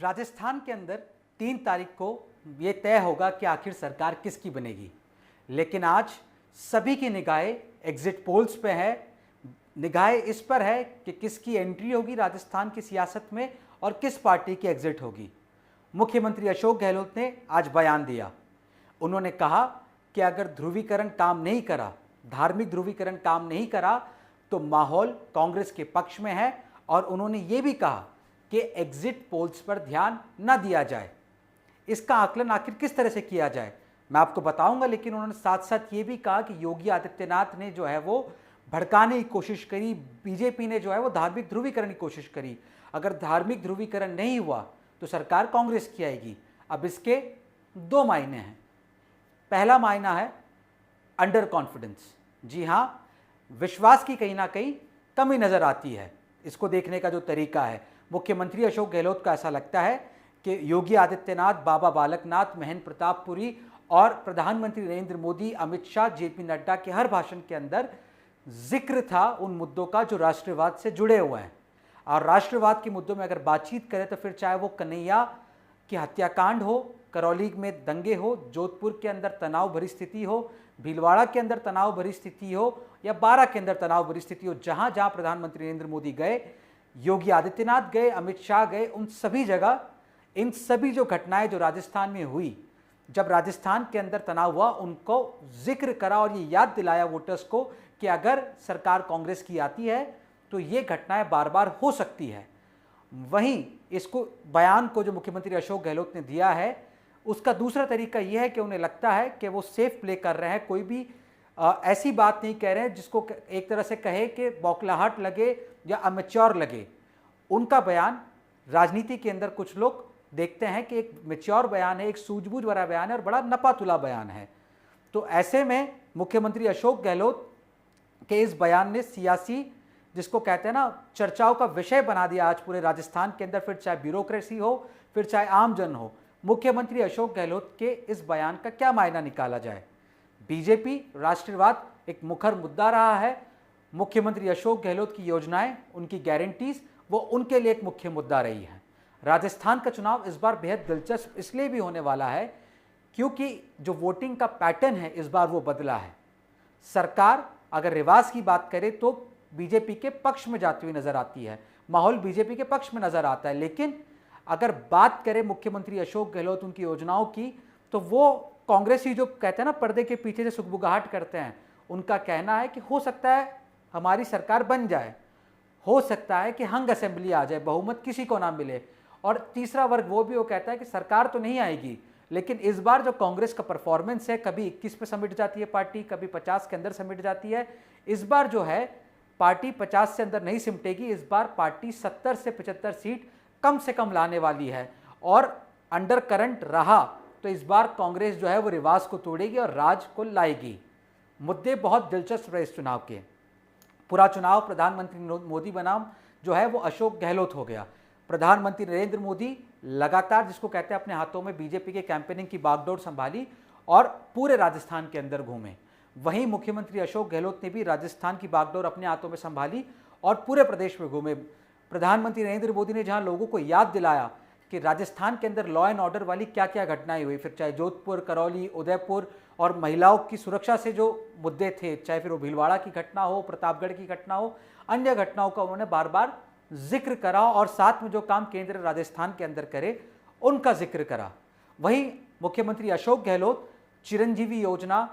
राजस्थान के अंदर 3 तारीख को ये तय होगा कि आखिर सरकार किसकी बनेगी, लेकिन आज सभी की निगाहें एग्जिट पोल्स पे है। निगाहें इस पर है कि किसकी एंट्री होगी राजस्थान की सियासत में और किस पार्टी की एग्जिट होगी। मुख्यमंत्री अशोक गहलोत ने आज बयान दिया। उन्होंने कहा कि अगर ध्रुवीकरण काम नहीं करा, धार्मिक ध्रुवीकरण काम नहीं करा, तो माहौल कांग्रेस के पक्ष में है। और उन्होंने ये भी कहा कि एग्जिट पोल्स पर ध्यान न दिया जाए। इसका आकलन आखिर किस तरह से किया जाए मैं आपको बताऊंगा, लेकिन उन्होंने साथ साथ ये भी कहा कि योगी आदित्यनाथ ने जो है वो भड़काने की कोशिश करी, बीजेपी ने जो है वो धार्मिक ध्रुवीकरण की कोशिश करी। अगर धार्मिक ध्रुवीकरण नहीं हुआ तो सरकार कांग्रेस की आएगी। अब इसके 2 मायने हैं। पहला मायना है अंडर कॉन्फिडेंस। जी हाँ, विश्वास की कहीं ना कहीं कमी नजर आती है। इसको देखने का जो तरीका है, मुख्यमंत्री अशोक गहलोत को ऐसा लगता है कि योगी आदित्यनाथ, बाबा बालकनाथ, महेंद्र प्रतापपुरी और प्रधानमंत्री नरेंद्र मोदी, अमित शाह, जेपी नड्डा के हर भाषण के अंदर जिक्र था उन मुद्दों का जो राष्ट्रवाद से जुड़े हुए हैं। और राष्ट्रवाद के मुद्दों में अगर बातचीत करें तो फिर चाहे वो कन्हैया की हत्याकांड हो, करौली में दंगे हो, जोधपुर के अंदर तनाव भरी स्थिति हो, भीलवाड़ा के अंदर तनाव भरी स्थिति हो या बारां के अंदर तनाव भरी स्थिति हो, जहां जहां प्रधानमंत्री नरेंद्र मोदी गए, योगी आदित्यनाथ गए, अमित शाह गए, उन सभी जगह इन सभी जो घटनाएं जो राजस्थान में हुई, जब राजस्थान के अंदर तनाव हुआ, उनको जिक्र करा और ये याद दिलाया वोटर्स को कि अगर सरकार कांग्रेस की आती है तो ये घटनाएं बार बार हो सकती है। वहीं इसको बयान को जो मुख्यमंत्री अशोक गहलोत ने दिया है, उसका दूसरा तरीका यह है कि उन्हें लगता है कि वो सेफ प्ले कर रहे हैं। कोई भी ऐसी बात नहीं कह रहे हैं जिसको एक तरह से कहे कि बौखलाहट लगे या अमेच्योर लगे। उनका बयान राजनीति के अंदर कुछ लोग देखते हैं कि एक मैच्योर बयान है, एक सूझबूझ भरा बयान है और बड़ा नपातुला बयान है। तो ऐसे में मुख्यमंत्री अशोक गहलोत के इस बयान ने सियासी, जिसको कहते हैं ना, चर्चाओं का विषय बना दिया आज पूरे राजस्थान के अंदर, फिर चाहे ब्यूरोक्रेसी हो, फिर चाहे आमजन हो। मुख्यमंत्री अशोक गहलोत के इस बयान का क्या मायना निकाला जाए। बीजेपी, राष्ट्रवाद एक मुखर मुद्दा रहा है। मुख्यमंत्री अशोक गहलोत की योजनाएं, उनकी गारंटीज, वो उनके लिए एक मुख्य मुद्दा रही है। राजस्थान का चुनाव इस बार बेहद दिलचस्प इसलिए भी होने वाला है क्योंकि जो वोटिंग का पैटर्न है इस बार वो बदला है। सरकार अगर रिवाज की बात करे तो बीजेपी के पक्ष में जाती हुई नजर आती है, माहौल बीजेपी के पक्ष में नजर आता है। लेकिन अगर बात करें मुख्यमंत्री अशोक गहलोत उनकी योजनाओं की, तो वो कांग्रेसी जो कहते हैं ना पर्दे के पीछे से सुगबुगाहट करते हैं, उनका कहना है कि हो सकता है हमारी सरकार बन जाए, हो सकता है कि हंग असेंबली आ जाए, बहुमत किसी को ना मिले। और तीसरा वर्ग वो भी वो कहता है कि सरकार तो नहीं आएगी, लेकिन इस बार जो कांग्रेस का परफॉर्मेंस है, कभी 21 पे समिट जाती है पार्टी, कभी 50 के अंदर समिट जाती है। इस बार जो है पार्टी 50 से अंदर नहीं सिमटेगी। इस बार पार्टी 70 से 75 सीट कम से कम लाने वाली है। और अंडर करंट रहा तो इस बार कांग्रेस जो है वो रिवाज को तोड़ेगी और राज को लाएगी। मुद्दे बहुत दिलचस्प रहे इस चुनाव के। पूरा चुनाव प्रधानमंत्री मोदी बनाम जो है वो अशोक गहलोत हो गया। प्रधानमंत्री नरेंद्र मोदी लगातार, जिसको कहते हैं, अपने हाथों में बीजेपी के कैंपेनिंग की बागडोर संभाली और पूरे राजस्थान के अंदर घूमे। वहीं मुख्यमंत्री अशोक गहलोत ने भी राजस्थान की बागडोर अपने हाथों में संभाली और पूरे प्रदेश में घूमे। प्रधानमंत्री नरेंद्र मोदी ने जहां लोगों को याद दिलाया कि राजस्थान के अंदर लॉ एंड ऑर्डर वाली क्या क्या घटनाएं हुई, फिर चाहे जोधपुर, करौली, उदयपुर और महिलाओं की सुरक्षा से जो मुद्दे थे, चाहे फिर वो भीलवाड़ा की घटना हो, प्रतापगढ़ की घटना हो, अन्य घटनाओं का उन्होंने बार बार जिक्र करा और साथ में जो काम केंद्र राजस्थान के अंदर करे उनका जिक्र करा। वहीं मुख्यमंत्री अशोक गहलोत चिरंजीवी योजना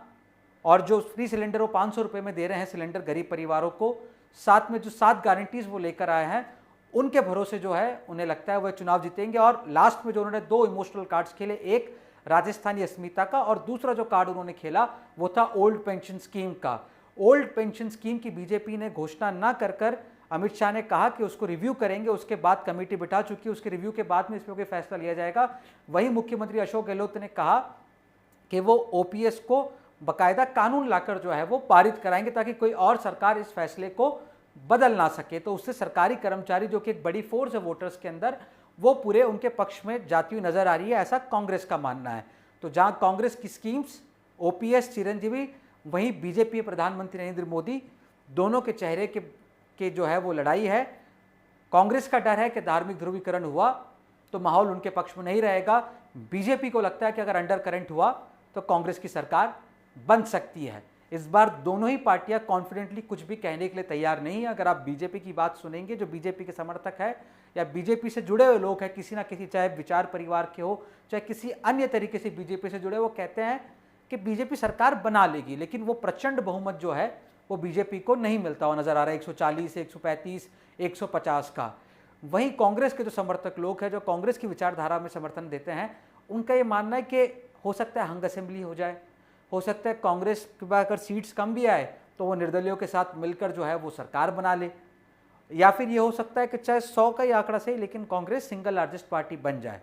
और जो फ्री सिलेंडर वो 500 रुपये में दे रहे हैं सिलेंडर गरीब परिवारों को, साथ में जो 7 गारंटीज वो लेकर आए हैं, उनके भरोसे जो है उन्हें लगता है वह चुनाव जीतेंगे। और लास्ट में जो उन्होंने 2 इमोशनल कार्ड्स खेले, एक राजस्थानी अस्मिता का और दूसरा जो कार्ड उन्होंने खेला वो था ओल्ड पेंशन स्कीम का। ओल्ड पेंशन स्कीम की बीजेपी ने घोषणा न कर अमित शाह ने कहा कि उसको रिव्यू करेंगे, उसके बाद कमेटी बिठा चुकी है, उसके रिव्यू के बाद में इस पर कोई फैसला लिया जाएगा। वहीं मुख्यमंत्री अशोक गहलोत ने कहा कि वो ओपीएस को बाकायदा कानून लाकर जो है वो पारित कराएंगे ताकि कोई और सरकार इस फैसले को बदल ना सके। तो उससे सरकारी कर्मचारी, जो कि एक बड़ी फोर्स है वोटर्स के अंदर, वो पूरे उनके पक्ष में जाती हुई नजर आ रही है, ऐसा कांग्रेस का मानना है। तो जहां कांग्रेस की स्कीम्स, ओपीएस, चिरंजीवी, वहीं बीजेपी, प्रधानमंत्री नरेंद्र मोदी, दोनों के चेहरे के जो है वो लड़ाई है। कांग्रेस का डर है कि धार्मिक ध्रुवीकरण हुआ तो माहौल उनके पक्ष में नहीं रहेगा। बीजेपी को लगता है कि अगर अंडर करंट हुआ तो कांग्रेस की सरकार बन सकती है। इस बार दोनों ही पार्टियां कॉन्फिडेंटली कुछ भी कहने के लिए तैयार नहीं है। अगर आप बीजेपी की बात सुनेंगे, जो बीजेपी के समर्थक है या बीजेपी से जुड़े हुए लोग हैं किसी ना किसी, चाहे विचार परिवार के हो चाहे किसी अन्य तरीके से बीजेपी से जुड़े, वो कहते हैं कि बीजेपी सरकार बना लेगी, लेकिन वो प्रचंड बहुमत जो है वो बीजेपी को नहीं मिलता हुआ नजर आ रहा है, 140, 135, 150 का। वहीं कांग्रेस के जो समर्थक लोग हैं, जो कांग्रेस की विचारधारा में समर्थन देते हैं, उनका ये मानना है कि हो सकता है हंग असेंबली हो जाए, हो सकता है कांग्रेस के पास अगर सीट्स कम भी आए तो वो निर्दलीयों के साथ मिलकर जो है वो सरकार बना ले, या फिर ये हो सकता है कि चाहे 100 का ही आंकड़ा सही लेकिन कांग्रेस सिंगल लार्जेस्ट पार्टी बन जाए।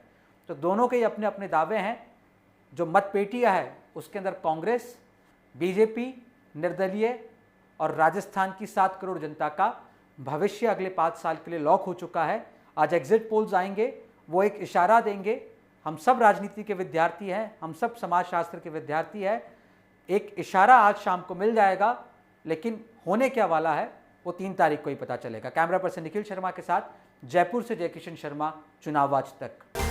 तो दोनों के ही अपने अपने दावे हैं। जो मतपेटियां है उसके अंदर कांग्रेस, बीजेपी, निर्दलीय और राजस्थान की 7 करोड़ जनता का भविष्य अगले 5 साल के लिए लॉक हो चुका है। आज एग्जिट पोल्स आएंगे, वो एक इशारा देंगे। हम सब राजनीति के विद्यार्थी हैं, हम सब समाजशास्त्र के विद्यार्थी हैं। एक इशारा आज शाम को मिल जाएगा, लेकिन होने क्या वाला है वो 3 तारीख को ही पता चलेगा। कैमरा पर्सन निखिल शर्मा के साथ जयपुर से जयकिशन शर्मा, चुनाव आज तक।